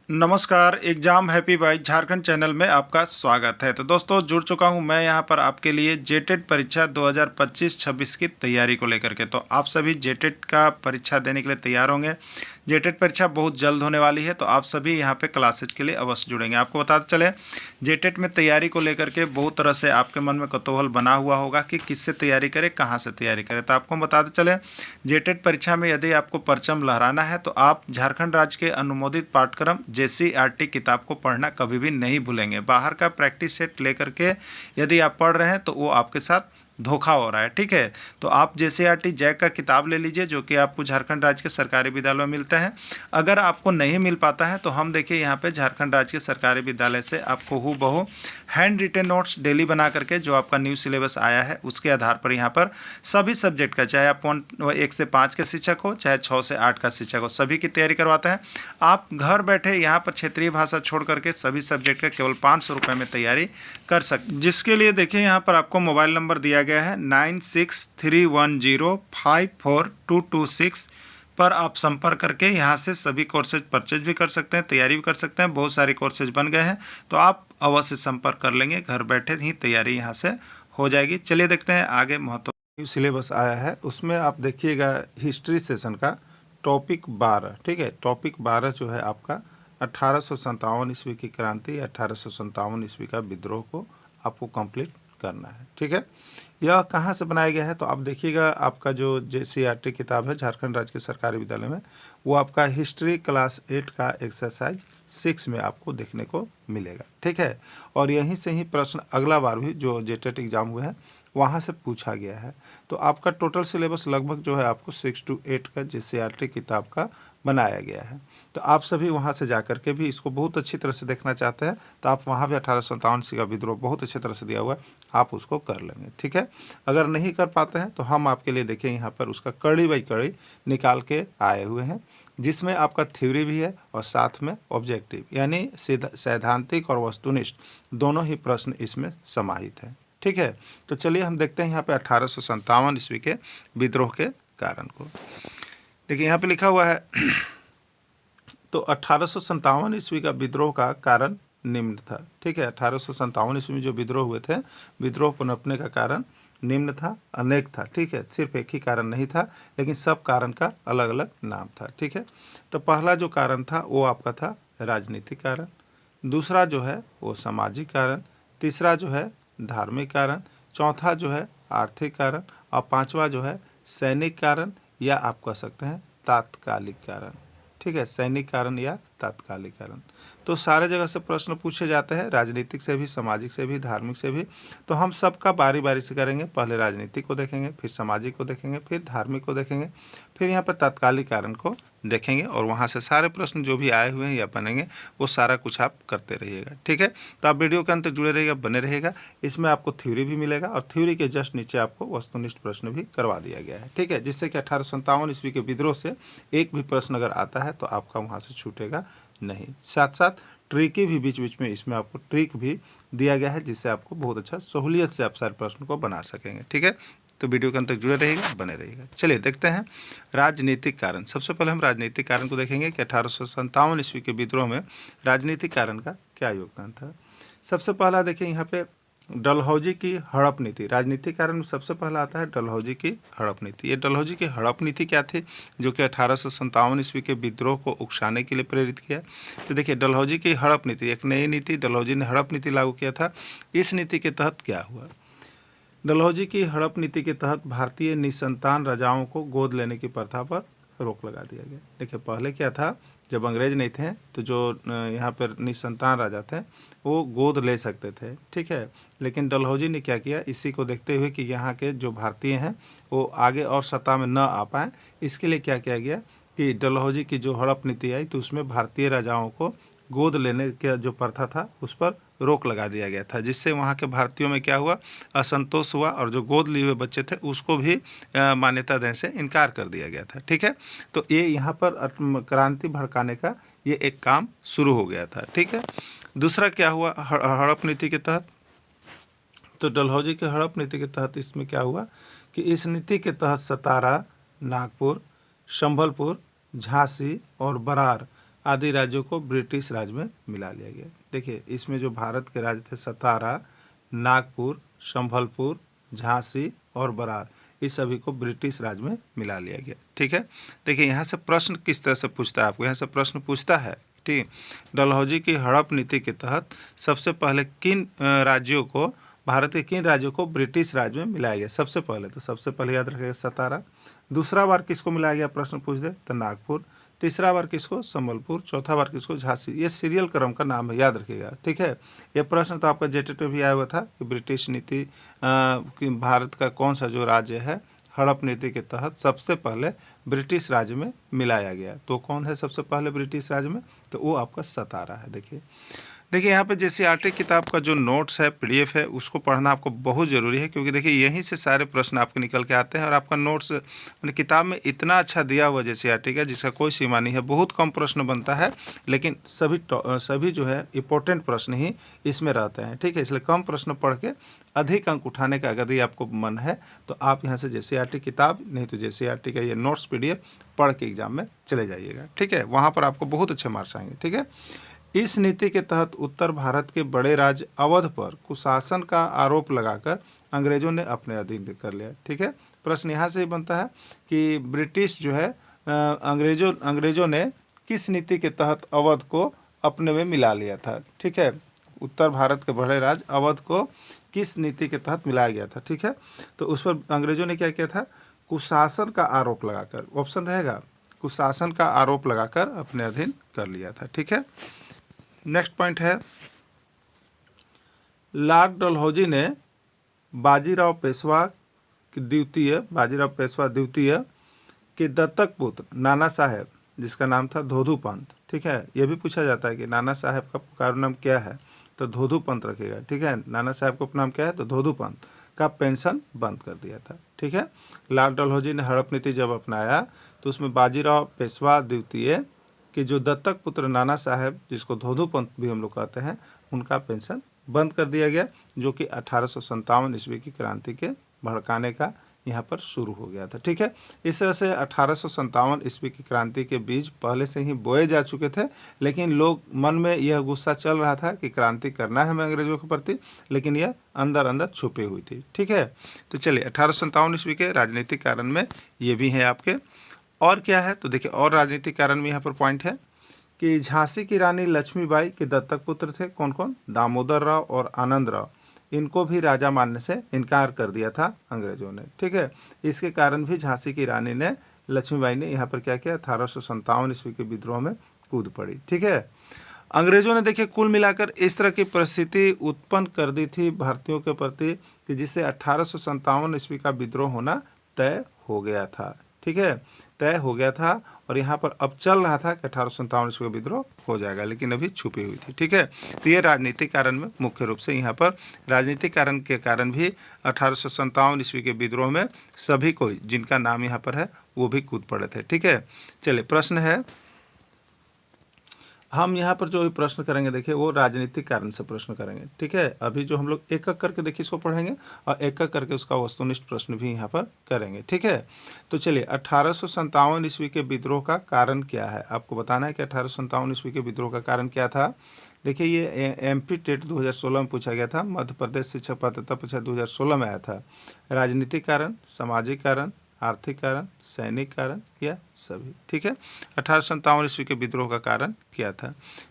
नमस्कार, exam happy by Jharkhand channel में आपका स्वागत है। तो दोस्तों जुड़ चुका हूं मैं यहां पर आपके लिए जेटेट परीक्षा 2025-26 की तैयारी को लेकर के। तो आप सभी जेटेट का परीक्षा देने के लिए तैयार होंगे। जेटेट परीक्षा बहुत जल्द होने वाली है, तो आप सभी यहां पे क्लासेज के लिए अवश्य जुड़ेंगे। आपको बताते चले, जेटेट में तैयारी को लेकर के बहुत तरह से आपके मन में कौतूहल बना हुआ होगा कि किससे तैयारी करें, कहाँ से तैयारी करें। तो आपको बताते चले, जेटेट परीक्षा में यदि आपको परचम लहराना है तो आप झारखंड राज्य के अनुमोदित पाठ्यक्रम JCERT किताब को पढ़ना कभी भी नहीं भूलेंगे। बाहर का प्रैक्टिस सेट लेकर के यदि आप पढ़ रहे हैं तो वो आपके साथ धोखा हो रहा है। ठीक है, तो आप JCERT जैक का किताब ले लीजिए, जो कि आपको झारखंड राज्य के सरकारी विद्यालयों में मिलते हैं। अगर आपको नहीं मिल पाता है तो हम देखिए यहाँ पे झारखंड राज्य के सरकारी विद्यालय से आपको हूबहू हैंड रिटेन नोट्स डेली बना करके, जो आपका न्यू सिलेबस आया है उसके आधार पर यहाँ पर सभी सब्जेक्ट का, चाहे आप 1 से 5 के शिक्षक हो, चाहे 6 से 8 का शिक्षक हो, सभी की तैयारी करवाते हैं। आप घर बैठे यहाँ पर क्षेत्रीय भाषा छोड़ करके सभी सब्जेक्ट का केवल 500 रुपये में तैयारी कर सकते, जिसके लिए देखिए यहाँ पर आपको मोबाइल नंबर दिया गया है 9631054226 पर आप संपर्क करके यहाँ से सभी कोर्सेज परचेज भी कर सकते हैं, तैयारी भी कर सकते हैं। बहुत सारे कोर्सेज बन गए हैं, तो आप अवश्य संपर्क कर लेंगे, घर बैठे ही तैयारी यहाँ से हो जाएगी। चलिए देखते हैं आगे न्यू सिलेबस आया है, उसमें आप देखिएगा हिस्ट्री सेशन का टॉपिक 12। ठीक है, टॉपिक 12 जो है आपका 1857 ईस्वी की क्रांति, 1857 ईस्वी का विद्रोह को आपको कंप्लीट करना है। ठीक है, यह कहाँ से बनाया गया है तो आप देखिएगा, आपका जो JCERT किताब है झारखंड राज्य के सरकारी विद्यालय में, वो आपका हिस्ट्री क्लास 8 का एक्सरसाइज 6 में आपको देखने को मिलेगा। ठीक है, और यहीं से ही प्रश्न अगला बार भी जो जेटेट एग्जाम हुए हैं वहाँ से पूछा गया है। तो आपका टोटल सिलेबस लगभग जो है आपको 6 to 8 का JCERT किताब का बनाया गया है। तो आप सभी वहाँ से जा कर के भी इसको बहुत अच्छी तरह से देखना चाहते हैं तो आप वहाँ भी 1857 ईस्वी का विद्रोह बहुत अच्छी तरह से दिया हुआ है, आप उसको कर लेंगे। ठीक है, अगर नहीं कर पाते हैं तो हम आपके लिए देखिए यहाँ पर उसका कड़ी बाई कड़ी निकाल के आए हुए हैं, जिसमें आपका थ्योरी भी है और साथ में ऑब्जेक्टिव, यानी सैद्धांतिक और वस्तुनिष्ठ दोनों ही प्रश्न इसमें समाहित हैं। ठीक है, तो चलिए हम देखते हैं यहाँ पे 1857 ईस्वी के विद्रोह के कारण को। देखिए यहाँ पे लिखा हुआ है तो 1857 ईस्वी का विद्रोह का कारण निम्न था। ठीक है, 1857 ईस्वी में जो विद्रोह हुए थे, विद्रोह पनपने का कारण निम्न था, अनेक था। ठीक है, सिर्फ एक ही कारण नहीं था, लेकिन सब कारण का अलग अलग नाम था। ठीक है, तो पहला जो कारण था वो आपका था राजनीतिक कारण, दूसरा जो है वो सामाजिक कारण, तीसरा जो है धार्मिक कारण, चौथा जो है आर्थिक कारण, और पांचवा जो है सैनिक कारण, या आप कह सकते हैं तात्कालिक कारण। ठीक है, सैनिक कारण या तात्कालिक कारण। तो सारे जगह से प्रश्न पूछे जाते हैं, राजनीतिक से भी, सामाजिक से भी, धार्मिक से भी। तो हम सबका बारी बारी से करेंगे, पहले राजनीतिक को देखेंगे, फिर सामाजिक को देखेंगे, फिर धार्मिक को देखेंगे, फिर यहाँ पर तात्कालिक कारण को देखेंगे, और वहाँ से सारे प्रश्न जो भी आए हुए हैं या बनेंगे वो सारा कुछ आप करते रहिएगा। ठीक है, तो आप वीडियो के अंत तक जुड़े रहिएगा, बने रहेगा। इसमें आपको थ्योरी भी मिलेगा और थ्योरी के जस्ट नीचे आपको वस्तुनिष्ठ प्रश्न भी करवा दिया गया है। ठीक है, जिससे कि 1857 ईस्वी के विद्रोह से एक भी प्रश्न अगर आता है तो आपका वहाँ से छूटेगा नहीं। साथ साथ ट्रिक भी बीच बीच में इसमें आपको ट्रिक भी दिया गया है, जिससे आपको बहुत अच्छा सहूलियत से आप सारे प्रश्न को बना सकेंगे। ठीक है, तो वीडियो के अंत तक जुड़े रहिएगा, बने रहिएगा। चलिए देखते हैं राजनीतिक कारण। सबसे पहले हम राजनीतिक कारण को देखेंगे कि 1857 ईस्वी के विद्रोह में राजनीतिक कारण का क्या योगदान था। सबसे पहला देखिए यहाँ पे डलहौजी की हड़प नीति। राजनीतिक कारण में सबसे पहला आता है डलहौजी की हड़प नीति। ये डलहौजी की हड़प नीति क्या थी, जो कि 1857 ईस्वी के विद्रोह को उकसाने के लिए प्रेरित किया। तो देखिए, डलहौजी की हड़प नीति एक नई नीति, डलहौजी ने हड़प नीति लागू किया था। इस नीति के तहत क्या हुआ, डलहौजी की हड़प नीति के तहत भारतीय निसंतान राजाओं को गोद लेने की प्रथा पर रोक लगा दिया गया। देखिए, पहले क्या था, जब अंग्रेज नहीं थे तो जो यहाँ पर निसंतान राजा थे वो गोद ले सकते थे। ठीक है, लेकिन डलहौजी ने क्या किया, इसी को देखते हुए कि यहाँ के जो भारतीय हैं वो आगे और सत्ता में न आ पाएँ, इसके लिए क्या किया गया कि डलहौजी की जो हड़प नीति आई तो उसमें भारतीय राजाओं को गोद लेने का जो प्रथा था उस पर रोक लगा दिया गया था, जिससे वहाँ के भारतीयों में क्या हुआ, असंतोष हुआ, और जो गोद लिए हुए बच्चे थे उसको भी मान्यता देने से इनकार कर दिया गया था। ठीक है, तो ये यहाँ पर क्रांति भड़काने का ये एक काम शुरू हो गया था। ठीक है, दूसरा क्या हुआ हड़प नीति के तहत, तो डलहौजी के हड़प नीति के तहत इसमें क्या हुआ कि इस नीति के तहत सतारा, नागपुर, संभलपुर, झांसी और बरार आदि राज्यों को ब्रिटिश राज में मिला लिया गया। देखिए इसमें जो भारत के राज्य थे सतारा, नागपुर, संभलपुर, झांसी और बरार, इस सभी को ब्रिटिश राज में मिला लिया गया। ठीक है, देखिए यहाँ से प्रश्न किस तरह से पूछता है, आपको यहाँ से प्रश्न पूछता है, ठीक, डलहौजी की हड़प नीति के तहत सबसे पहले किन राज्यों को, भारत के किन राज्यों को ब्रिटिश राज में मिलाया गया? सबसे पहले, तो सबसे पहले याद रखिएगा सतारा। दूसरा बार किसको मिलाया गया, प्रश्न पूछ दे तो नागपुर। तीसरा बार किसको, संबलपुर। चौथा बार किसको, झांसी। ये सीरियल क्रम का नाम है, याद रखिएगा। ठीक है, ये प्रश्न तो आपका जेटेट में भी आया हुआ था कि ब्रिटिश नीति कि भारत का कौन सा जो राज्य है हड़प नीति के तहत सबसे पहले ब्रिटिश राज्य में मिलाया गया, तो कौन है सबसे पहले ब्रिटिश राज्य में? तो वो आपका सतारा है। देखिए यहाँ पे जेसीईआरटी किताब का जो नोट्स है, पीडीएफ है, उसको पढ़ना आपको बहुत ज़रूरी है, क्योंकि देखिए यहीं से सारे प्रश्न आपके निकल के आते हैं। और आपका नोट्स किताब में इतना अच्छा दिया हुआ जेसीईआरटी का, जिसका कोई सीमा नहीं है। बहुत कम प्रश्न बनता है, लेकिन सभी जो है इंपॉर्टेंट प्रश्न ही इसमें रहते हैं। ठीक है, इसलिए कम प्रश्न पढ़ के अधिक अंक उठाने का अगर आपको मन है तो आप यहाँ से जेसीईआरटी किताब, नहीं तो जेसीईआरटी का ये नोट्स पीडीएफ पढ़ के एग्जाम में चले जाइएगा। ठीक है, वहाँ पर आपको बहुत अच्छे मार्क्स आएंगे। ठीक है, इस नीति के तहत उत्तर भारत के बड़े राज्य अवध पर कुशासन का आरोप लगाकर अंग्रेजों ने अपने अधीन कर लिया। ठीक है, प्रश्न यहाँ से ही बनता है कि ब्रिटिश जो है अंग्रेजों ने किस नीति के तहत अवध को अपने में मिला लिया था। ठीक है, उत्तर भारत के बड़े राज्य अवध को किस नीति के तहत मिलाया गया था। ठीक है, तो उस पर अंग्रेजों ने क्या किया था, कुशासन का आरोप लगाकर, ऑप्शन रहेगा कुशासन का आरोप लगाकर अपने अधीन कर लिया था। ठीक है, नेक्स्ट पॉइंट है, लॉर्ड डलहौजी ने बाजीराव पेशवा द्वितीय के दत्तक पुत्र नाना साहेब, जिसका नाम था धोधू पंत। ठीक है, यह भी पूछा जाता है कि नाना साहेब का पुकार नाम क्या है, तो धोधू पंत रखेगा। ठीक है, नाना साहेब का उपनाम क्या है, तो धोधू पंत का पेंशन बंद कर दिया था। ठीक है, लॉर्ड डलहौजी ने हड़प नीति जब अपनाया तो उसमें बाजीराव पेशवा द्वितीय कि जो दत्तक पुत्र नाना साहेब, जिसको धोधू पंत भी हम लोग कहते हैं, उनका पेंशन बंद कर दिया गया, जो कि 1857 ईस्वी की क्रांति के भड़काने का यहाँ पर शुरू हो गया था। ठीक है, इस तरह से 1857 ईस्वी की क्रांति के बीज पहले से ही बोए जा चुके थे, लेकिन लोग मन में यह गुस्सा चल रहा था कि क्रांति करना है हमें अंग्रेजों के प्रति, लेकिन यह अंदर अंदर छुपी हुई थी। ठीक है, तो चलिए 1857 ईस्वी के राजनीतिक कारण में ये भी हैं आपके। और क्या है, तो देखिए और राजनीतिक कारण में यहाँ पर पॉइंट है कि झांसी की रानी लक्ष्मीबाई के दत्तक पुत्र थे कौन कौन, दामोदर राव और आनंद राव, इनको भी राजा मानने से इनकार कर दिया था अंग्रेजों ने। ठीक है, इसके कारण भी झांसी की रानी ने, लक्ष्मीबाई ने यहाँ पर क्या किया, 1857 ईस्वी के विद्रोह में कूद पड़ी। ठीक है, अंग्रेजों ने देखिए कुल मिलाकर इस तरह की परिस्थिति उत्पन्न कर दी थी भारतीयों के प्रति कि जिससे 1857 ईस्वी का विद्रोह होना तय हो गया था। ठीक है, तय हो गया था, और यहाँ पर अब चल रहा था कि 1857 ईस्वी का विद्रोह हो जाएगा, लेकिन अभी छुपी हुई थी। ठीक है, तो ये राजनीतिक कारण में मुख्य रूप से यहाँ पर राजनीतिक कारण के कारण भी 1857 ईस्वी के विद्रोह में सभी कोई जिनका नाम यहाँ पर है वो भी कूद पड़े थे। ठीक है, चलिए प्रश्न है, हम यहाँ पर जो भी प्रश्न करेंगे देखिए वो राजनीतिक कारण से प्रश्न करेंगे। ठीक है, अभी जो हम लोग एक एक करके देखिए इसको पढ़ेंगे और एक एक करके उसका वस्तुनिष्ठ प्रश्न भी यहाँ पर करेंगे। ठीक है, तो चलिए 1857 ईस्वी के विद्रोह का कारण क्या है, आपको बताना है कि 1857 ईस्वी के विद्रोह का कारण क्या था। देखिए ये एमपी टेट 2016 में पूछा गया था, मध्य प्रदेश शिक्षक पात्रता परीक्षा 2016 में आया था। राजनीतिक कारण, सामाजिक कारण, आर्थिक कारण, सैनिक कारण या सभी। ठीक है, 1857 ईस्वी के विद्रोह का कारण क्या था,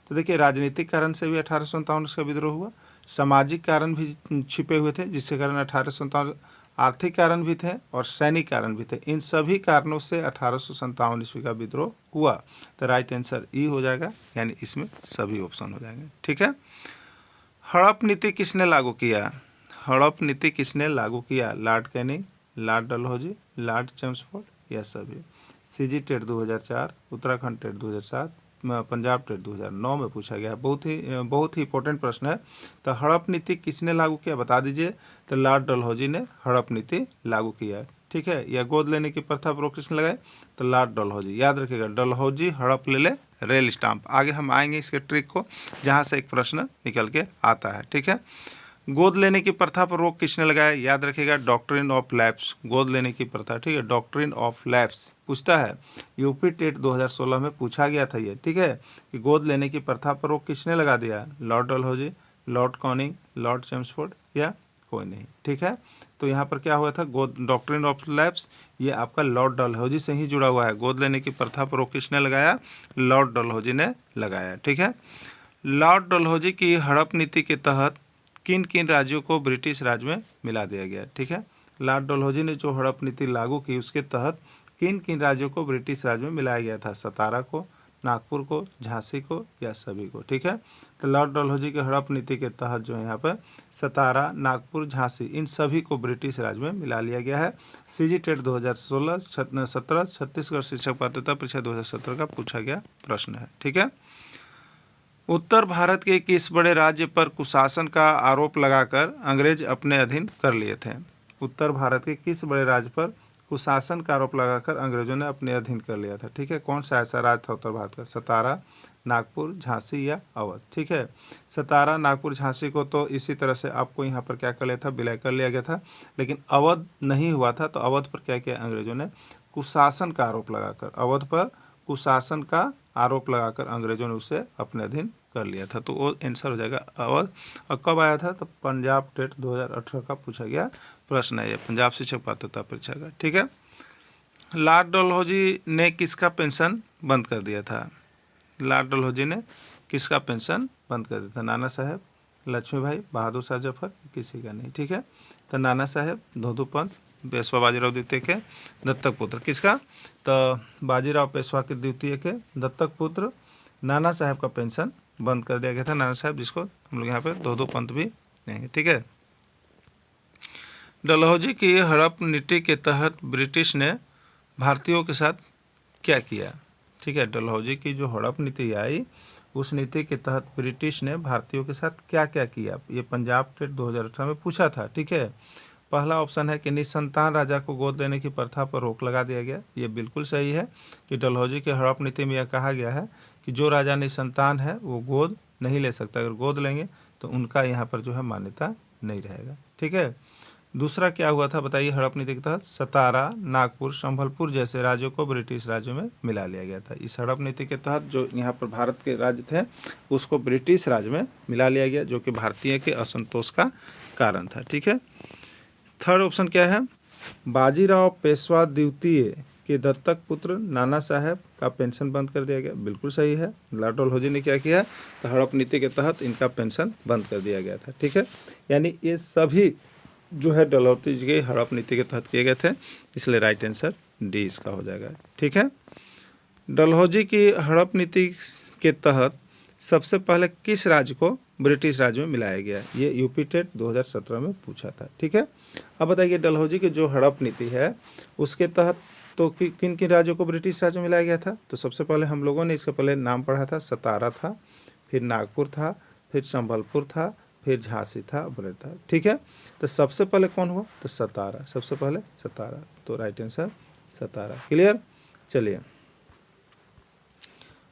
तो देखिए राजनीतिक कारण से भी 1857 ईस्वी का विद्रोह हुआ, सामाजिक कारण भी छिपे हुए थे जिसके कारण 1857, आर्थिक कारण भी थे और सैनिक कारण भी थे। इन सभी कारणों से 1857 ईस्वी का विद्रोह हुआ। तो राइट आंसर ई हो जाएगा, यानी इसमें सभी ऑप्शन हो जाएंगे। ठीक है, हड़प नीति किसने लागू किया, हड़प नीति किसने लागू किया, Lord Canning, Lord Dalhousie, Lord Chelmsford या सभी। CG TET 2004, Uttarakhand TET 2007, Punjab TET 2009 में पूछा गया। बहुत ही इंपॉर्टेंट प्रश्न है। तो हड़प नीति किसने लागू किया बता दीजिए, तो लॉर्ड डलहौजी ने हड़प नीति लागू किया। ठीक है, या गोद लेने की प्रथा पर रोक किसने लगाई, तो लॉर्ड डलहौजी। याद रखिएगा, डलहौजी हड़प ले रेल स्टाम्प। आगे हम आएंगे इसके ट्रिक को, जहाँ से एक प्रश्न निकल के आता है। ठीक है, गोद लेने की प्रथा पर रोक किसने लगाया? याद रखिएगा, डॉक्ट्रिन ऑफ लैप्स, गोद लेने की प्रथा, ठीक है, डॉक्ट्रिन ऑफ लैप्स पूछता है। यूपी टेट 2016 में पूछा गया था ये, ठीक है, कि गोद लेने की प्रथा पर रोक किसने लगा दिया? Lord Dalhousie, Lord Canning, Lord Chelmsford या कोई नहीं, ठीक है। तो यहाँ पर क्या हुआ था? गोद, डॉक्ट्रिन ऑफ लैप्स, ये आपका लॉर्ड डलहौजी से ही जुड़ा हुआ है। गोद लेने की प्रथा पर रोक किसने लगाया? लॉर्ड डलहौजी ने लगाया, ठीक है। लॉर्ड डलहौजी की हड़प नीति के तहत किन किन राज्यों को ब्रिटिश राज में मिला दिया गया? ठीक है, लॉर्ड डलहौजी ने जो हड़प नीति लागू की उसके तहत किन किन राज्यों को ब्रिटिश राज में मिलाया गया था? सतारा को, नागपुर को, झांसी को या सभी को, ठीक है। तो लॉर्ड डलहौजी के हड़प नीति के तहत जो है यहाँ पर सतारा, नागपुर, झांसी, इन सभी को ब्रिटिश राज में मिला लिया गया है। सीजी टेट 2016-17 छत्तीसगढ़ शिक्षक पात्रता परीक्षा 2017 का पूछा गया प्रश्न है, ठीक है। उत्तर भारत के किस बड़े राज्य पर कुशासन का आरोप लगाकर अंग्रेज अपने अधीन कर लिए थे? उत्तर भारत के किस बड़े राज्य पर कुशासन का आरोप लगाकर अंग्रेजों ने अपने अधीन कर लिया था? ठीक है, कौन सा ऐसा राज्य था उत्तर भारत का? सतारा, नागपुर, झांसी या अवध, ठीक है। सतारा, नागपुर, झांसी को तो इसी तरह से आपको यहाँ पर क्या कर लिया था? विलय कर लिया गया था, लेकिन अवध नहीं हुआ था। तो अवध पर क्या किया अंग्रेजों ने? कुशासन का आरोप लगाकर, अवध पर कुशासन का आरोप लगाकर अंग्रेजों ने उसे अपने अधीन कर लिया था। तो वो आंसर हो जाएगा अवध। और कब आया था? तो पंजाब टेट 2018 का पूछा गया प्रश्न है ये, पंजाब शिक्षक पात्रता परीक्षा का, ठीक है। लॉर्ड डलहौजी ने किसका पेंशन बंद कर दिया था? लॉर्ड डलहौजी ने किसका पेंशन बंद कर दिया था? नाना साहेब, लक्ष्मीभाई, बहादुर शाह जफर, किसी का नहीं, ठीक है। तो नाना साहेब, धोधू पंत, पेशवा बाजीराव द्वितीय के दत्तक पुत्र, किसका? तो बाजीराव पेशवा के द्वितीय के दत्तक पुत्र नाना साहेब का पेंशन बंद कर दिया गया था। नाना साहेब, जिसको हम लोग यहाँ पे धोधू पंत भी कहेंगे, ठीक है। डलहौजी की हड़प नीति के तहत ब्रिटिश ने भारतीयों के साथ क्या किया? ठीक है, डलहौजी की जो हड़प नीति आई उस नीति के तहत ब्रिटिश ने भारतीयों के साथ क्या क्या किया? ये पंजाब टेट 2018 में पूछा था, ठीक है। पहला ऑप्शन है कि निसंतान राजा को गोद लेने की प्रथा पर रोक लगा दिया गया। ये बिल्कुल सही है कि डलहौजी के हड़प नीति में यह कहा गया है कि जो राजा निसंतान है वो गोद नहीं ले सकता, अगर गोद लेंगे तो उनका यहाँ पर जो है मान्यता नहीं रहेगा, ठीक है। दूसरा क्या हुआ था बताइए? हड़प नीति के तहत सतारा, नागपुर, संभलपुर जैसे राज्यों को ब्रिटिश राज्यों में मिला लिया गया था। इस हड़प नीति के तहत जो यहाँ पर भारत के राज्य थे उसको ब्रिटिश राज्य में मिला लिया गया, जो कि भारतीय के असंतोष का कारण था, ठीक है। थर्ड ऑप्शन क्या है? बाजीराव पेशवा द्वितीय के दत्तक पुत्र नाना साहेब का पेंशन बंद कर दिया गया। बिल्कुल सही है। लॉर्ड डलहौजी ने क्या किया? तो हड़प नीति के तहत इनका पेंशन बंद कर दिया गया था, ठीक है। यानी ये सभी जो है डलहौजी के हड़प नीति के तहत किए गए थे, इसलिए राइट आंसर डी इसका हो जाएगा, ठीक है। डलहौजी की हड़प नीति के तहत सबसे पहले किस राज्य को ब्रिटिश राज्य में मिलाया गया? ये यूपी टेट 2017 में पूछा था, ठीक है। अब बताइए डलहौजी की जो हड़प नीति है उसके तहत तो किन किन राज्यों को ब्रिटिश राज्य में मिलाया गया था? तो सबसे पहले हम लोगों ने इसका पहले नाम पढ़ा था, सतारा था, फिर नागपुर था, फिर संभलपुर था, फिर झांसी था, अबरेर था, ठीक है। तो सबसे पहले कौन हुआ? तो सतारा, सबसे पहले सतारा, तो राइट आंसर सतारा। क्लियर? चलिए,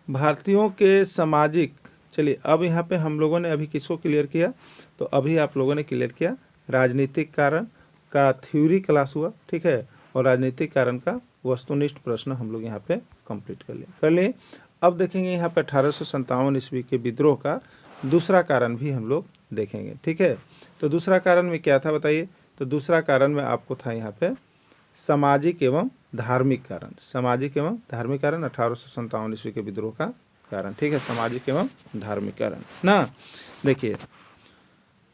भारतीयों के सामाजिक, चलिए अब यहाँ पे हम लोगों ने अभी किसको क्लियर किया? तो अभी आप लोगों ने क्लियर किया राजनीतिक कारण का थ्योरी क्लास हुआ, ठीक है, और राजनीतिक कारण का वस्तुनिष्ठ प्रश्न हम लोग यहाँ पे कंप्लीट कर लिए। अब देखेंगे यहाँ पे 1857 ईस्वी के विद्रोह का दूसरा कारण भी हम लोग देखेंगे, ठीक है। तो दूसरा कारण में क्या था बताइए? तो दूसरा कारण में आपको था यहाँ पे सामाजिक एवं धार्मिक कारण, सामाजिक एवं धार्मिक कारण 1857 ईस्वी के विद्रोह का कारण, ठीक है, सामाजिक एवं धार्मिक कारण ना। देखिए,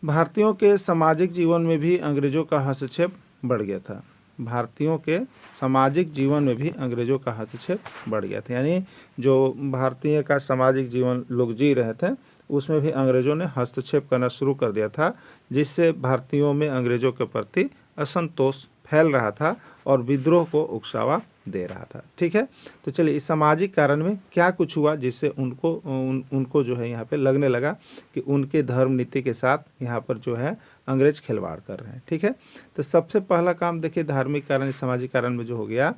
भारतीयों के सामाजिक जीवन में भी अंग्रेजों का हस्तक्षेप बढ़ गया था। भारतीयों के सामाजिक जीवन में भी अंग्रेजों का हस्तक्षेप बढ़ गया था, यानी जो भारतीय का सामाजिक जीवन लोग जी रहे थे उसमें भी अंग्रेजों ने हस्तक्षेप करना शुरू कर दिया था, जिससे भारतीयों में अंग्रेजों के प्रति असंतोष फैल रहा था और विद्रोह को उकसावा दे रहा था, ठीक है। तो चलिए, इस सामाजिक कारण में क्या कुछ हुआ जिससे उनको जो है यहाँ पे लगने लगा कि उनके धर्म नीति के साथ यहाँ पर जो है अंग्रेज खिलवाड़ कर रहे हैं, ठीक है। तो सबसे पहला काम देखिए, धार्मिक कारण, सामाजिक कारण में जो हो गया,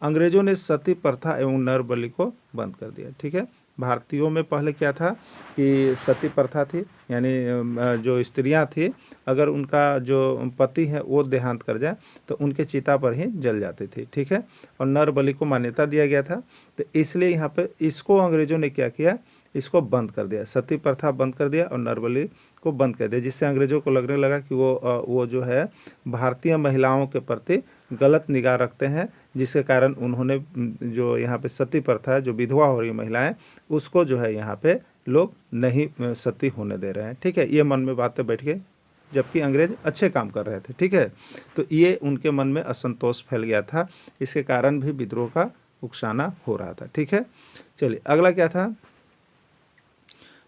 अंग्रेजों ने सती प्रथा एवं नर बलि को बंद कर दिया, ठीक है। भारतीयों में पहले क्या था कि सती प्रथा थी, यानी जो स्त्रियां थी अगर उनका जो पति है वो देहांत कर जाए तो उनके चिता पर ही जल जाती थी, ठीक है। और नर बलि को मान्यता दिया गया था, तो इसलिए यहाँ पे इसको अंग्रेजों ने क्या किया, इसको बंद कर दिया, सती प्रथा बंद कर दिया और नर बलि को बंद कर दिया, जिससे अंग्रेजों को लगने लगा कि वो जो है भारतीय महिलाओं के प्रति गलत निगाह रखते हैं, जिसके कारण उन्होंने जो यहाँ पे सती प्रथा है, जो विधवा हो रही महिलाएं, उसको जो है यहाँ पे लोग नहीं सती होने दे रहे हैं, ठीक है। ये मन में बातें बैठ गई, जबकि अंग्रेज अच्छे काम कर रहे थे, ठीक है। तो ये उनके मन में असंतोष फैल गया था, इसके कारण भी विद्रोह का उकसाना हो रहा था, ठीक है। चलिए अगला क्या था,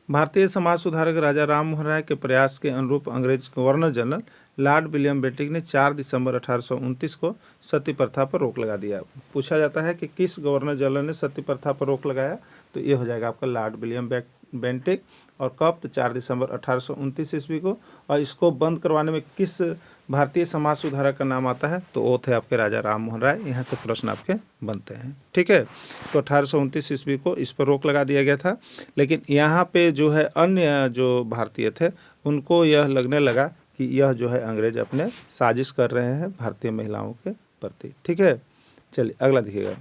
भारतीय समाज सुधारक राजा राम मोहन राय के प्रयास के अनुरूप अंग्रेज governor general Lord William Bentinck ने 4 दिसंबर 1829 को सती प्रथा पर रोक लगा दिया। पूछा जाता है कि किस गवर्नर जनरल ने सती प्रथा पर रोक लगाया, तो ये हो जाएगा आपका लॉर्ड विलियम बेंटिक। और कब, तो 4 दिसंबर 1829 ईस्वी को। और इसको बंद करवाने में किस भारतीय समाज सुधारक का नाम आता है, तो वो थे आपके राजा राम मोहन राय। यहाँ से प्रश्न आपके बनते हैं, ठीक है। तो 1829 ईस्वी को इस पर रोक लगा दिया गया था, लेकिन यहाँ पे जो है अन्य जो भारतीय थे उनको यह लगने लगा कि यह जो है अंग्रेज अपने साजिश कर रहे हैं भारतीय महिलाओं के प्रति, ठीक है। चलिए अगला देखिएगा,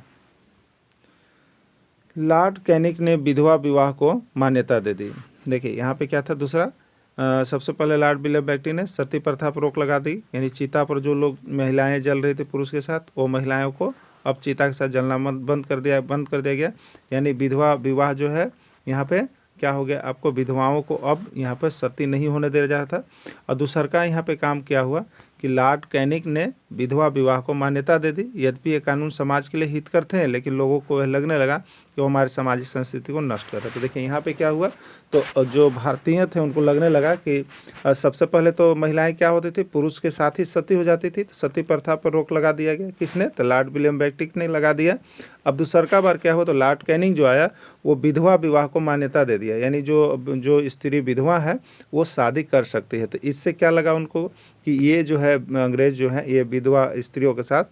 लॉर्ड कैनिंग ने विधवा विवाह को मान्यता दे दी। देखिए यहाँ पे क्या था, दूसरा सबसे पहले लॉर्ड विलियम बेंटिक ने सती प्रथा पर रोक लगा दी, यानी चिता पर जो लोग महिलाएं जल रही थी पुरुष के साथ, वो महिलाओं को अब चिता के साथ जलना बंद कर दिया गया। यानी विधवा विवाह जो है यहाँ पे क्या हो गया, आपको विधवाओं को अब यहाँ पर सती नहीं होने दिया जा रहा था। और दूसरा का यहाँ पे काम क्या हुआ कि लॉर्ड कैनिंग ने विधवा विवाह को मान्यता दे दी। यद्यपि ये कानून समाज के लिए हितकर थे, लेकिन लोगों को यह लगने लगा कि वो हमारी सामाजिक संस्कृति को नष्ट कर रहे थे। तो देखिए यहाँ पे क्या हुआ, तो जो भारतीय थे उनको लगने लगा कि सबसे पहले तो महिलाएं क्या होती थी, पुरुष के साथ ही सती हो जाती थी, तो सती प्रथा पर रोक लगा दिया गया। किसने, तो लॉर्ड विलियम बेंटिक ने लगा दिया। अब दूसरा बार क्या हुआ, तो लॉर्ड कैनिंग जो आया वो विधवा विवाह को मान्यता दे दिया, यानी जो स्त्री विधवा है वो शादी कर सकती है। तो इससे क्या लगा उनको कि ये जो है अंग्रेज जो है ये विधवा स्त्रियों के साथ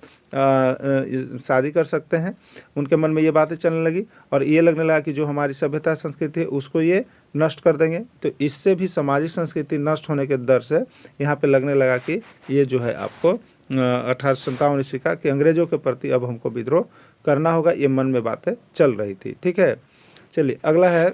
शादी कर सकते हैं। उनके मन में ये बातें चलने लगी और ये लगने लगा कि जो हमारी सभ्यता संस्कृति है उसको ये नष्ट कर देंगे। तो इससे भी सामाजिक संस्कृति नष्ट होने के डर से यहाँ पे लगने लगा कि ये जो है आपको 1857 ईस्वी का कि अंग्रेजों के प्रति अब हमको विद्रोह करना होगा, ये मन में बातें चल रही थी, ठीक है। चलिए अगला है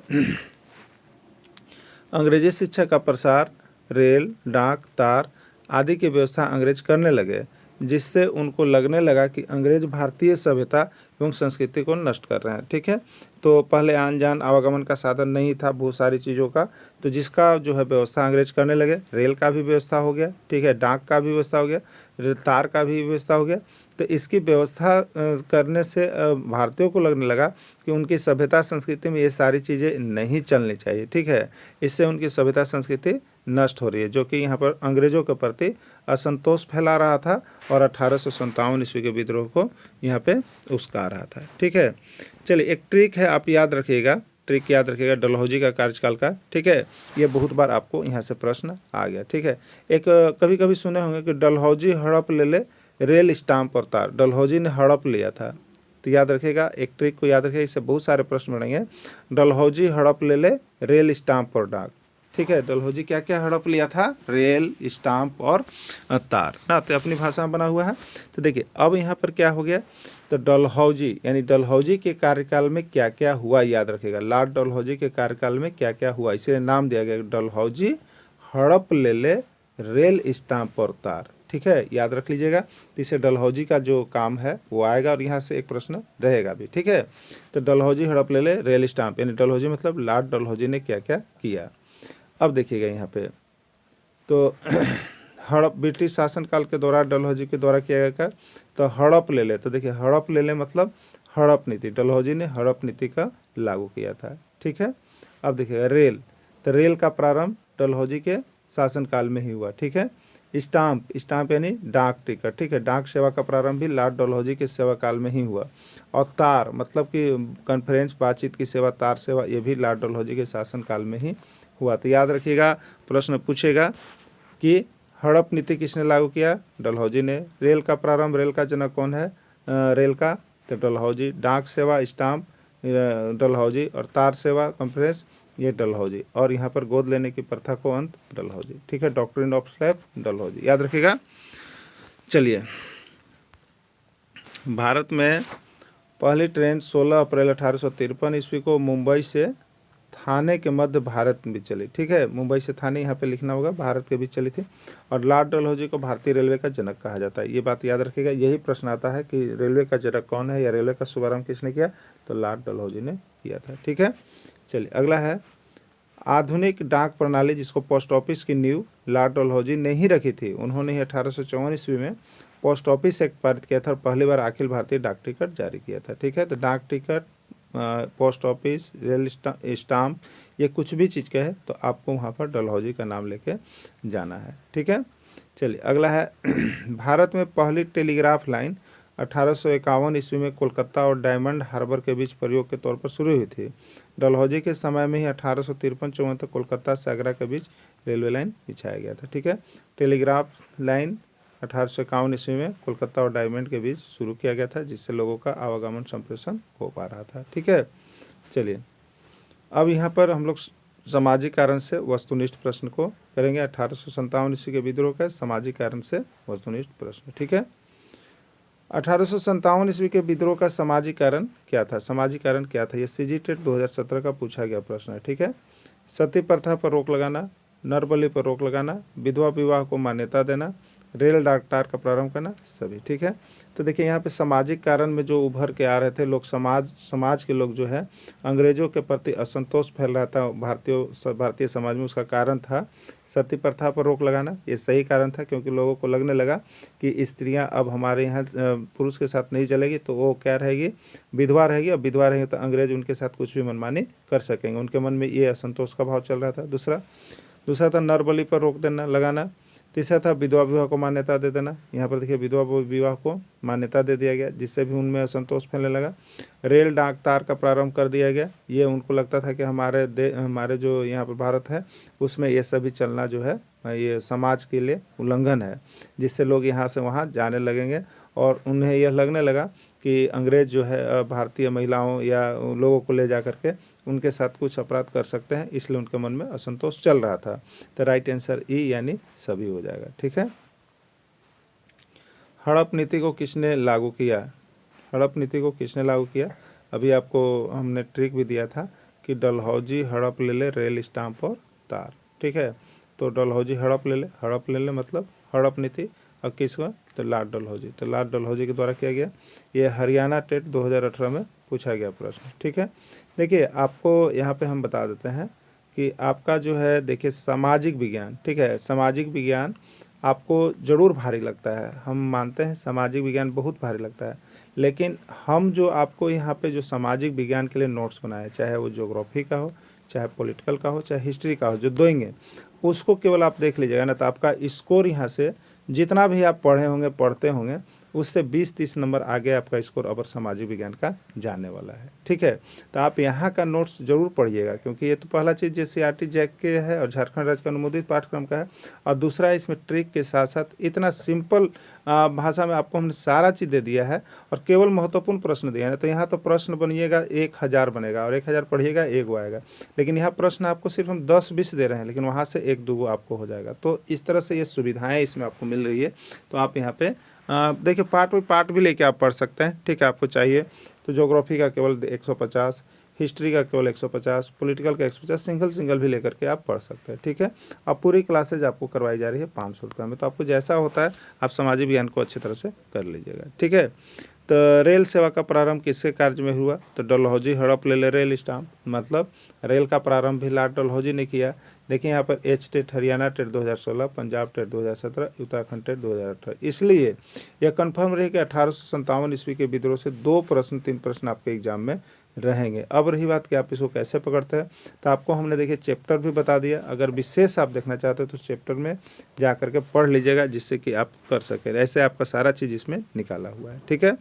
अंग्रेजी शिक्षा का प्रसार, रेल, डाक, तार आदि की व्यवस्था अंग्रेज करने लगे, जिससे उनको लगने लगा कि अंग्रेज भारतीय सभ्यता एवं संस्कृति को नष्ट कर रहे हैं, ठीक है। तो पहले आन जान आवागमन का साधन नहीं था बहुत सारी चीज़ों का, तो जिसका जो है व्यवस्था अंग्रेज करने लगे। रेल का भी व्यवस्था हो गया, ठीक है, डाक का भी व्यवस्था हो गया, तार का भी व्यवस्था हो गया। तो इसकी व्यवस्था करने से भारतीयों को लगने लगा कि उनकी सभ्यता संस्कृति में ये सारी चीज़ें नहीं चलनी चाहिए, ठीक है। इससे उनकी सभ्यता संस्कृति नष्ट हो रही है, जो कि यहाँ पर अंग्रेजों के प्रति असंतोष फैला रहा था और 1857 ईस्वी के विद्रोह को यहाँ पे उस्का रहा था, ठीक है। चलिए एक ट्रिक है, आप याद रखिएगा, ट्रिक याद रखिएगा डलहौजी का कार्यकाल का, ठीक है। ये बहुत बार आपको यहाँ से प्रश्न आ गया, ठीक है। एक कभी कभी सुने होंगे कि डलहौजी हड़प ले रेल स्टाम्प और तार, डलहौजी ने हड़प लिया था। तो याद रखिएगा, एक ट्रिक को याद रखिएगा, इससे बहुत सारे प्रश्न बनेंगे। डलहौजी हड़प ले रेल स्टाम्प और डाक, ठीक है। डलहौजी क्या क्या हड़प लिया था, रेल, स्टाम्प और तार ना, तो अपनी भाषा में बना हुआ है। तो देखिए अब यहाँ पर क्या हो गया, तो डलहौजी यानी डलहौजी के कार्यकाल में क्या क्या हुआ याद रखिएगा। लॉर्ड डलहौजी के कार्यकाल में क्या क्या हुआ, इसीलिए नाम दिया गया डलहौजी हड़प ले रेल, स्टाम्प और तार, ठीक है, याद रख लीजिएगा। तो इसे डलहौजी का जो काम है वो आएगा और यहाँ से एक प्रश्न रहेगा भी, ठीक है। तो डलहौजी हड़प ले रेल, स्टाम्प, यानी डलहौजी मतलब लॉर्ड डलहौजी ने क्या क्या किया। अब देखिएगा यहाँ पे तो हड़प ब्रिटिश शासनकाल के दौरान डलहौजी के द्वारा किया गया, तो हड़प ले, तो देखिए हड़प ले मतलब हड़प नीति, डलहौजी ने हड़प नीति का लागू किया था, ठीक है। अब देखिएगा रेल, तो रेल का प्रारंभ डलहौजी के शासनकाल में ही हुआ, ठीक है। स्टाम्प यानी डाक टिकट, ठीक है, डाक सेवा का प्रारंभ भी लॉर्ड डलहौजी के सेवा काल में ही हुआ। और तार मतलब कि कॉन्फ्रेंस बातचीत की सेवा, तार सेवा, ये भी लॉर्ड डलहौजी के शासनकाल में ही हुआ। तो याद रखिएगा, प्रश्न पूछेगा कि हड़प नीति किसने लागू किया, डलहौजी ने। रेल का प्रारंभ, रेल का जनक कौन है, रेल का, तो डलहौजी। डाक सेवा, स्टाम्प डलहौजी, और तार सेवा कॉन्फ्रेंस ये डलहौजी, और यहाँ पर गोद लेने की प्रथा को अंत डलहौजी। ठीक है, डॉक्ट्रिन ऑफ स्लैब डलहौजी, याद रखिएगा। चलिए, भारत में पहली ट्रेन 16 अप्रैल 1853 ईस्वी को मुंबई से थाने के मध्य भारत में चली। ठीक है, मुंबई से थाने यहाँ पे लिखना होगा, भारत के बीच चली थी। और लॉर्ड डलहौजी को भारतीय रेलवे का जनक कहा जाता है, ये बात याद रखिएगा। यही प्रश्न आता है कि रेलवे का जनक कौन है या रेलवे का शुभारंभ किसने किया, तो लॉर्ड डलहौजी ने किया था। ठीक है, चलिए अगला है आधुनिक डाक प्रणाली, जिसको पोस्ट ऑफिस की नींव लॉर्ड डलहौजी ने ही रखी थी। उन्होंने ही 1854 ईस्वी में पोस्ट ऑफिस एक्ट पारित किया था और पहली बार अखिल भारतीय डाक टिकट जारी किया था। ठीक है, तो डाक ticket, post office, rail stamp, ये कुछ भी चीज़ का है तो आपको वहाँ पर डलहौजी का नाम लेके जाना है। ठीक है, चलिए अगला है भारत में पहली टेलीग्राफ लाइन 1851 ईस्वी में कोलकाता और डायमंड हार्बर के बीच प्रयोग के तौर पर शुरू हुई थी। डलहौजी के समय में ही 1853-54 तक कोलकाता से आगरा के बीच रेलवे लाइन बिछाया गया था। ठीक है, टेलीग्राफ लाइन 1851 ईस्वी में कोलकाता और डायमंड के बीच शुरू किया गया था, जिससे लोगों का आवागमन संप्रेषण हो पा रहा था। ठीक है, चलिए अब यहाँ पर हम लोग सामाजिक कारण से वस्तुनिष्ठ प्रश्न को करेंगे। 1857 ईस्वी के विद्रोह का सामाजिक कारण से वस्तुनिष्ठ प्रश्न। ठीक है, 1857 ईस्वी के विद्रोह का सामाजिक कारण क्या था, सामाजिक कारण क्या था, ये सीजीटेट 2017 का पूछा गया प्रश्न है। ठीक है, सती प्रथा पर रोक लगाना, नरबलि पर रोक लगाना, विधवा विवाह को मान्यता देना, रेल डाकटार का प्रारंभ करना, सभी। ठीक है, तो देखिए यहाँ पे सामाजिक कारण में जो उभर के आ रहे थे लोग, समाज के लोग जो है अंग्रेजों के प्रति असंतोष फैल रहा था भारतीय समाज में, उसका कारण था सती प्रथा पर रोक लगाना। ये सही कारण था, क्योंकि लोगों को लगने लगा कि स्त्रियां अब हमारे यहाँ पुरुष के साथ नहीं चलेगी, तो वो क्या रहेगी, विधवा रहेगी, और विधवा रहेगी तो अंग्रेज उनके साथ कुछ भी मनमानी कर सकेंगे। उनके मन में ये असंतोष का भाव चल रहा था। दूसरा था नरबलि पर रोक देना लगाना। तीसरा था विधवा विवाह को मान्यता दे देना। यहाँ पर देखिए विधवा विवाह को मान्यता दे दिया गया, जिससे भी उनमें असंतोष फैलने लगा। रेल डाक तार का प्रारंभ कर दिया गया। ये उनको लगता था कि हमारे जो यहाँ पर भारत है उसमें ये सभी चलना जो है ये समाज के लिए उल्लंघन है, जिससे लोग यहाँ से वहाँ जाने लगेंगे, और उन्हें यह लगने लगा कि अंग्रेज जो है भारतीय महिलाओं या लोगों को ले जा करके उनके साथ कुछ अपराध कर सकते हैं, इसलिए उनके मन में असंतोष चल रहा था। तो राइट आंसर ई यानी सभी हो जाएगा। ठीक है, हड़प नीति को किसने लागू किया, हड़प नीति को किसने लागू किया, अभी आपको हमने ट्रिक भी दिया था कि डलहौजी हड़प ले ले रेल स्टाम्प और तार। ठीक है, तो डलहौजी हड़प ले ले मतलब हड़प नीति, और किसका, तो लॉर्ड डलहौजी। तो लॉर्ड डलहौजी के द्वारा किया गया। ये हरियाणा टेट 2018 में पूछा गया प्रश्न। ठीक है, देखिए आपको यहाँ पे हम बता देते हैं कि आपका जो है, देखिए सामाजिक विज्ञान, ठीक है, सामाजिक विज्ञान आपको ज़रूर भारी लगता है, हम मानते हैं सामाजिक विज्ञान बहुत भारी लगता है, लेकिन हम जो आपको यहाँ पे जो सामाजिक विज्ञान के लिए नोट्स बनाए, चाहे वो ज्योग्राफी का हो, चाहे पॉलिटिकल का हो, चाहे हिस्ट्री का हो, जो देंगे उसको केवल आप देख लीजिएगा ना, तो आपका स्कोर यहाँ से जितना भी आप पढ़ते होंगे उससे 20-30 नंबर आगे आपका स्कोर अवर सामाजिक विज्ञान का जाने वाला है। ठीक है, तो आप यहाँ का नोट्स जरूर पढ़िएगा, क्योंकि ये तो पहला चीज़ JCERT जैक के है और झारखंड राज्य का अनुमोदित पाठ्यक्रम का है, और दूसरा इसमें ट्रिक के साथ साथ इतना सिंपल भाषा में आपको हमने सारा चीज़ दे दिया है, और केवल महत्वपूर्ण प्रश्न दिया है। तो यहाँ तो प्रश्न बनिएगा 1000 बनेगा, और 1000 पढ़िएगा 1 आएगा, लेकिन यहाँ प्रश्न आपको सिर्फ हम 10-20 दे रहे हैं, लेकिन वहाँ से 1-2 आपको हो जाएगा। तो इस तरह से ये सुविधाएँ इसमें आपको मिल रही है। तो आप यहाँ पे देखिए पार्ट भी लेके आप पढ़ सकते हैं। ठीक है, आपको चाहिए तो ज्योग्राफी का केवल 150, हिस्ट्री का केवल 150, पॉलिटिकल का 150, सिंगल भी लेकर के आप पढ़ सकते हैं। ठीक है, अब पूरी क्लासेज आपको करवाई जा रही है 500 रुपये में, तो आपको जैसा होता है आप सामाजिक विज्ञान को अच्छी तरह से कर लीजिएगा। ठीक है, तो रेल सेवा का प्रारंभ किसके कार्य में हुआ, तो डलहौजी हड़प ले ले रेल स्टाम्प, मतलब रेल का प्रारंभ भी लॉर्ड डलहौजी ने किया। देखिए यहाँ पर H TET, Haryana TET 2016, Punjab TET 2017, Uttarakhand TET 2018, इसलिए यह कन्फर्म रही कि 1857 ईस्वी के विद्रोह से 3 प्रश्न आपके एग्जाम में रहेंगे। अब रही बात कि आप इसको कैसे पकड़ते हैं, तो आपको हमने देखिए चैप्टर भी बता दिया। अगर विशेष आप देखना चाहते हैं तो चैप्टर में जा करके पढ़ लीजिएगा, जिससे कि आप कर सकें। ऐसे आपका सारा चीज़ इसमें निकाला हुआ है। ठीक है,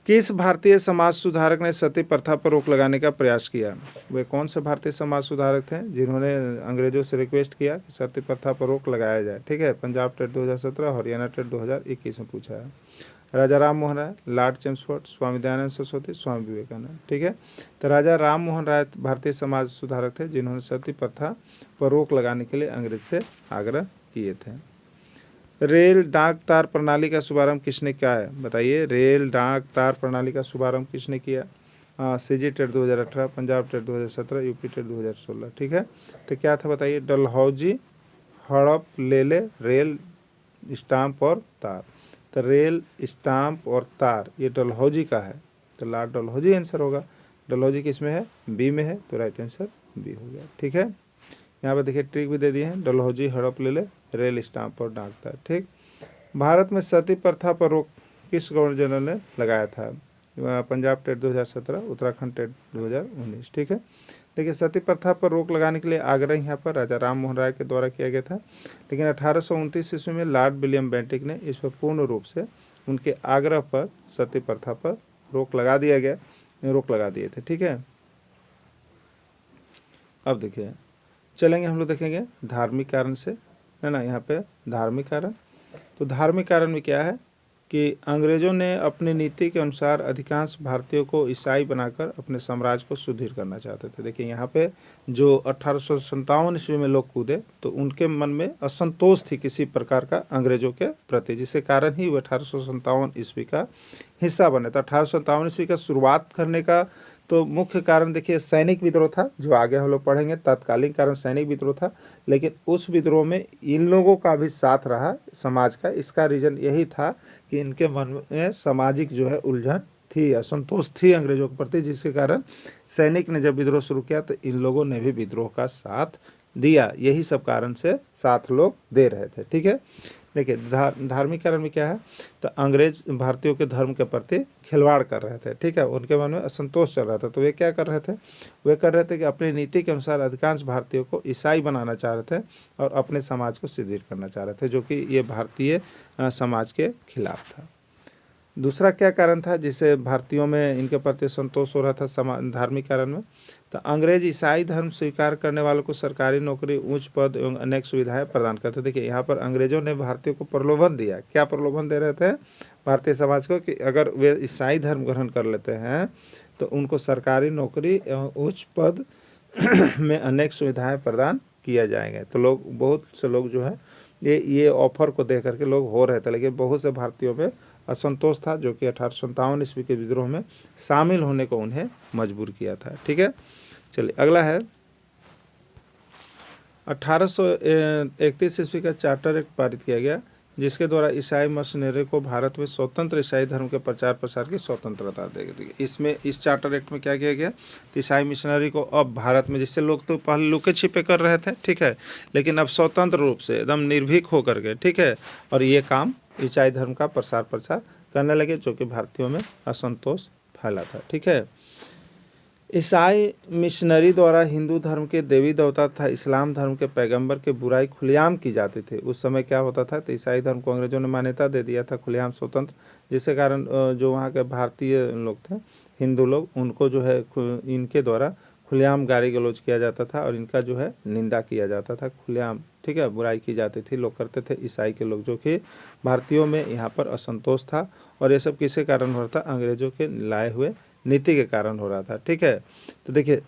किस भारतीय समाज सुधारक ने सती प्रथा पर रोक लगाने का प्रयास किया, वे कौन से भारतीय समाज सुधारक थे जिन्होंने अंग्रेजों से रिक्वेस्ट किया कि सती प्रथा पर रोक लगाया जाए। ठीक है, पंजाब टेट 2017, हरियाणा टेट 2021 में पूछा है। राजा राम मोहन राय, लॉर्ड चेम्सफोर्ड, स्वामी दयानंद सरस्वती, स्वामी विवेकानंद। ठीक है, तो राजा राम मोहन राय भारतीय समाज सुधारक थे जिन्होंने सती प्रथा पर रोक लगाने के लिए अंग्रेज से आग्रह किए थे। रेल डाक तार प्रणाली का शुभारंभ किसने किया है, बताइए। रेल डाक तार प्रणाली का शुभारंभ किसने किया? CG TET 2018, Punjab TET 2017, UP TET 2016। ठीक है, तो क्या था बताइए। डलहौजी हड़प लेले रेल स्टाम्प और तार। तो रेल स्टाम्प और तार ये डलहौजी का है, तो लॉर्ड डलहौजी आंसर होगा। डलहौजी किस में है? बी में है, तो राइट आंसर बी हो गया। ठीक है, यहाँ पे देखिए ट्रिक भी दे दिए हैं, डलहौजी हड़प ले ले रेल स्टाम्प और डाक तार। ठीक, भारत में सती प्रथा पर रोक किस गवर्नर जनरल ने लगाया था? Punjab TET 2017, Uttarakhand TET 2019। ठीक है, देखिए सती प्रथा पर रोक लगाने के लिए आग्रह यहाँ पर राजा राम मोहन राय के द्वारा किया गया था, लेकिन 1829 ईस्वी में लॉर्ड विलियम बेंटिक ने इस पर पूर्ण रूप से उनके आग्रह पर सती प्रथा पर रोक लगा दिए थे। ठीक है, अब देखिए चलेंगे हम लोग देखेंगे धार्मिक कारण से, है ना। यहाँ पे धार्मिक कारण, तो धार्मिक कारण में क्या है कि अंग्रेज़ों ने अपनी नीति के अनुसार अधिकांश भारतीयों को ईसाई बनाकर अपने साम्राज्य को सुदृढ़ करना चाहते थे। देखिए यहाँ पे जो 1857 ईस्वी में लोग कूदे तो उनके मन में असंतोष थी किसी प्रकार का अंग्रेज़ों के प्रति, जिसके कारण ही वो 1857 ईस्वी का हिस्सा बने। तो 1857 ईस्वी का शुरुआत करने का तो मुख्य कारण देखिए सैनिक विद्रोह था, जो आगे हम लोग पढ़ेंगे। तत्कालीन कारण सैनिक विद्रोह था, लेकिन उस विद्रोह में इन लोगों का भी साथ रहा समाज का। इसका रीज़न यही था कि इनके मन में सामाजिक जो है उलझन थी, असंतोष थी अंग्रेजों के प्रति, जिसके कारण सैनिक ने जब विद्रोह शुरू किया तो इन लोगों ने भी विद्रोह का साथ दिया। यही सब कारण से साथ लोग दे रहे थे। ठीक है, देखिए धार्मिक कारण में क्या है, तो अंग्रेज भारतीयों के धर्म के प्रति खिलवाड़ कर रहे थे। ठीक है, उनके मन में असंतोष चल रहा था, तो वे क्या कर रहे थे, वे कर रहे थे कि अपनी नीति के अनुसार अधिकांश भारतीयों को ईसाई बनाना चाह रहे थे और अपने समाज को सुदृढ़ करना चाह रहे थे, जो कि ये भारतीय समाज के खिलाफ था। दूसरा क्या कारण था जिससे भारतीयों में इनके प्रति संतोष हो रहा था धार्मिक कारण में, तो अंग्रेज ईसाई धर्म स्वीकार करने वालों को सरकारी नौकरी, उच्च पद एवं अनेक सुविधाएं प्रदान करते। देखिए यहाँ पर अंग्रेजों ने भारतीयों को प्रलोभन दिया। क्या प्रलोभन दे रहे थे भारतीय समाज को कि अगर वे ईसाई धर्म ग्रहण कर लेते हैं तो उनको सरकारी नौकरी एवं उच्च पद में अनेक सुविधाएँ प्रदान किया जाएंगे। तो लोग, बहुत से लोग जो है ये ऑफर को देख करके लोग हो रहे थे, लेकिन बहुत से भारतीयों में असंतोष था, जो कि 1857 ईस्वी के विद्रोह में शामिल होने को उन्हें मजबूर किया था। ठीक है, चलिए अगला है 1831 ईस्वी का चार्टर एक्ट पारित किया गया, जिसके द्वारा ईसाई मिशनरी को भारत में स्वतंत्र ईसाई धर्म के प्रचार प्रसार की स्वतंत्रता दी गई। इसमें इस चार्टर एक्ट में क्या किया गया, तो ईसाई मिशनरी को अब भारत में, जिससे लोग तो पहले लुके छिपे कर रहे थे, ठीक है, लेकिन अब स्वतंत्र रूप से एकदम निर्भीक होकर के, ठीक है, और ये काम ईसाई धर्म का प्रसार करने लगे, जो कि भारतीयों में असंतोष फैला था। ठीक है, ईसाई मिशनरी द्वारा हिंदू धर्म के देवी देवता तथा इस्लाम धर्म के पैगंबर के बुराई खुलेआम की जाती थी। उस समय क्या होता था, तो ईसाई धर्म को अंग्रेजों ने मान्यता दे दिया था खुलेआम स्वतंत्र, जिसके कारण जो वहाँ के भारतीय लोग थे, हिंदू लोग, उनको जो है इनके द्वारा खुलेआम गाली गलौज किया जाता था और इनका जो है निंदा किया जाता था खुलेआम। ठीक है, बुराई की जाती थी, लोग करते थे ईसाई के लोग, जो कि भारतीयों में यहाँ पर असंतोष था। और ये सब किसके कारण हो रहा था, अंग्रेजों के लाए हुए नीति के कारण हो रहा था। ठीक है, तो देखिए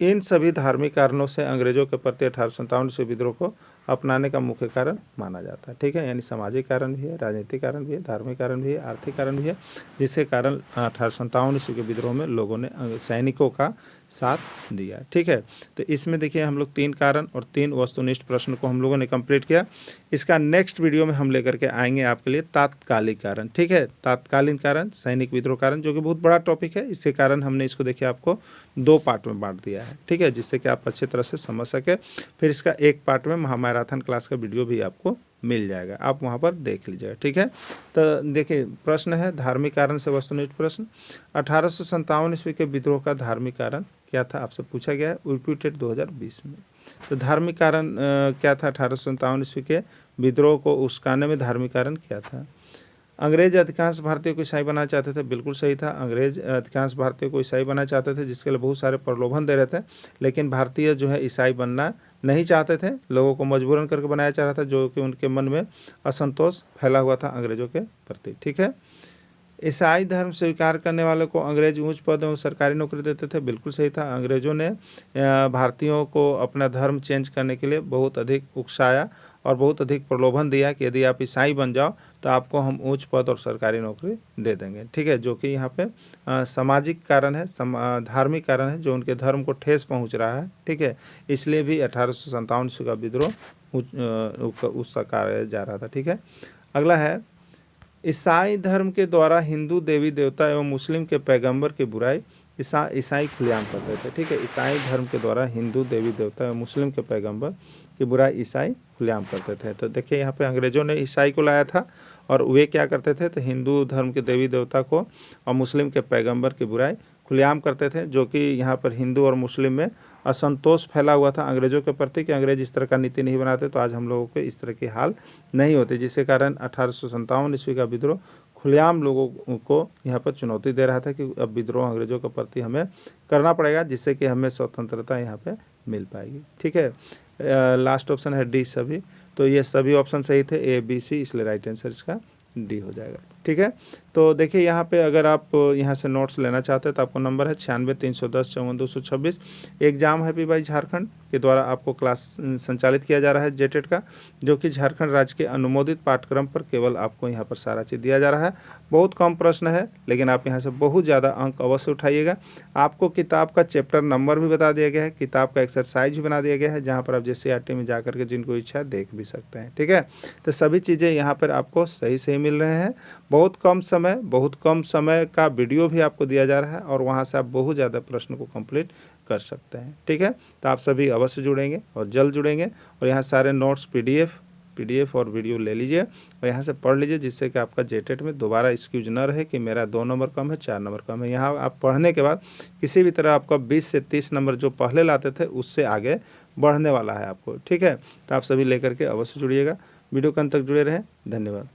इन सभी धार्मिक कारणों से अंग्रेजों के प्रति 1857 से विद्रोह को अपनाने का मुख्य कारण माना जाता है। ठीक है, यानी सामाजिक कारण भी है, राजनीतिक कारण भी है, धार्मिक कारण भी है, आर्थिक कारण भी है, जिसके कारण 1857 ईस्वी के विद्रोह में लोगों ने सैनिकों का साथ दिया। ठीक है, तो इसमें देखिए हम लोग 3 कारण और 3 वस्तुनिष्ठ प्रश्न को हम लोगों ने कंप्लीट किया। इसका नेक्स्ट वीडियो में हम लेकर के आएंगे आपके लिए तात्कालिक कारण। ठीक है, तात्कालीन कारण, सैनिक विद्रोह कारण, जो कि बहुत बड़ा टॉपिक है। इसके कारण हमने इसको देखिए आपको 2 पार्ट में बांट दिया है। ठीक है, जिससे कि आप अच्छी तरह से समझ सके। फिर इसका एक पार्ट में महामैराथन क्लास का वीडियो भी आपको मिल जाएगा, आप वहाँ पर देख लीजिएगा। ठीक है, तो देखिए प्रश्न है धार्मिक कारण से वस्तुनिष्ठ प्रश्न। 1857 ईस्वी के विद्रोह का धार्मिक कारण क्या था, आपसे पूछा गया है यूपी 2020 में। तो धार्मिक कारण क्या था, 1857 ईस्वी के विद्रोह को उस्काने में धार्मिक कारण क्या था। अंग्रेज अधिकांश भारतीयों को ईसाई बनाना चाहते थे, बिल्कुल सही था। अंग्रेज अधिकांश भारतीयों को ईसाई बनाना चाहते थे, जिसके लिए बहुत सारे प्रलोभन दे रहे थे, लेकिन भारतीय जो है ईसाई बनना नहीं चाहते थे, लोगों को मजबूरन करके बनाया जा रहा था, जो कि उनके मन में असंतोष फैला हुआ था अंग्रेजों के प्रति। ठीक है, ईसाई धर्म स्वीकार करने वालों को अंग्रेज उच्च पद एवं सरकारी नौकरी देते थे। बिल्कुल सही था। अंग्रेजों ने भारतीयों को अपना धर्म चेंज करने के लिए बहुत अधिक उकसाया और बहुत अधिक प्रलोभन दिया कि यदि आप ईसाई बन जाओ तो आपको हम उच्च पद और सरकारी नौकरी दे देंगे। ठीक है, जो कि यहाँ पे सामाजिक कारण है, धार्मिक कारण है, जो उनके धर्म को ठेस पहुँच रहा है। ठीक है, इसलिए भी 1857 ईस्वी का विद्रोह उसका जा रहा था। ठीक है, अगला है ईसाई धर्म के द्वारा हिंदू देवी देवता एवं मुस्लिम के पैगंबर की बुराई ईसाई खुलेआम करते थे। ठीक है, ईसाई धर्म के द्वारा हिंदू देवी देवता एवं मुस्लिम के पैगंबर की बुराई ईसाई खुलेआम करते थे। तो देखिए यहाँ पे अंग्रेजों ने ईसाई को लाया था और वे क्या करते थे, तो हिंदू धर्म के देवी देवता को और मुस्लिम के पैगंबर की बुराई खुलेआम करते थे, जो कि यहाँ पर हिंदू और मुस्लिम में असंतोष फैला हुआ था अंग्रेजों के प्रति कि अंग्रेज इस तरह का नीति नहीं बनाते तो आज हम लोगों के इस तरह की हाल नहीं होती, जिसके कारण 1857 ईस्वी का विद्रोह खुलेआम लोगों को यहाँ पर चुनौती दे रहा था कि अब विद्रोह अंग्रेजों के प्रति हमें करना पड़ेगा, जिससे कि हमें स्वतंत्रता यहाँ पे मिल पाएगी। ठीक है, लास्ट ऑप्शन है डी सभी। तो ये सभी ऑप्शन सही थे, ए बी सी, इसलिए राइट आंसर इसका डी हो जाएगा। ठीक है, तो देखिए यहाँ पे अगर आप यहाँ से नोट्स लेना चाहते हैं तो आपको नंबर है 96-310-54-226। एग्जाम है भाई झारखंड के द्वारा आपको क्लास संचालित किया जा रहा है जेटेट का, जो कि झारखंड राज्य के अनुमोदित पाठ्यक्रम पर केवल आपको यहाँ पर सारा चीज़ दिया जा रहा है। बहुत कम प्रश्न है, लेकिन आप यहाँ से बहुत ज़्यादा अंक अवश्य उठाइएगा। आपको किताब का चैप्टर नंबर भी बता दिया गया है, किताब का एक्सरसाइज भी बना दिया गया है, जहाँ पर आप JCERT में जा करके जिनको इच्छा है देख भी सकते हैं। ठीक है, तो सभी चीज़ें यहाँ पर आपको सही मिल रहे हैं। बहुत कम समय का वीडियो भी आपको दिया जा रहा है और वहाँ से आप बहुत ज़्यादा प्रश्न को कंप्लीट कर सकते हैं। ठीक है, तो आप सभी अवश्य जुड़ेंगे और जल्द जुड़ेंगे और यहाँ सारे नोट्स PDF और वीडियो ले लीजिए और यहाँ से पढ़ लीजिए, जिससे कि आपका जेटेट में दोबारा एक्सक्यूज न रहे कि मेरा 2 नंबर कम है, 4 नंबर कम है। यहाँ आप पढ़ने के बाद किसी भी तरह आपका 20 से 30 नंबर जो पहले लाते थे उससे आगे बढ़ने वाला है आपको। ठीक है, तो आप सभी लेकर के अवश्य जुड़िएगा। वीडियो के अंत तक जुड़े रहें। धन्यवाद।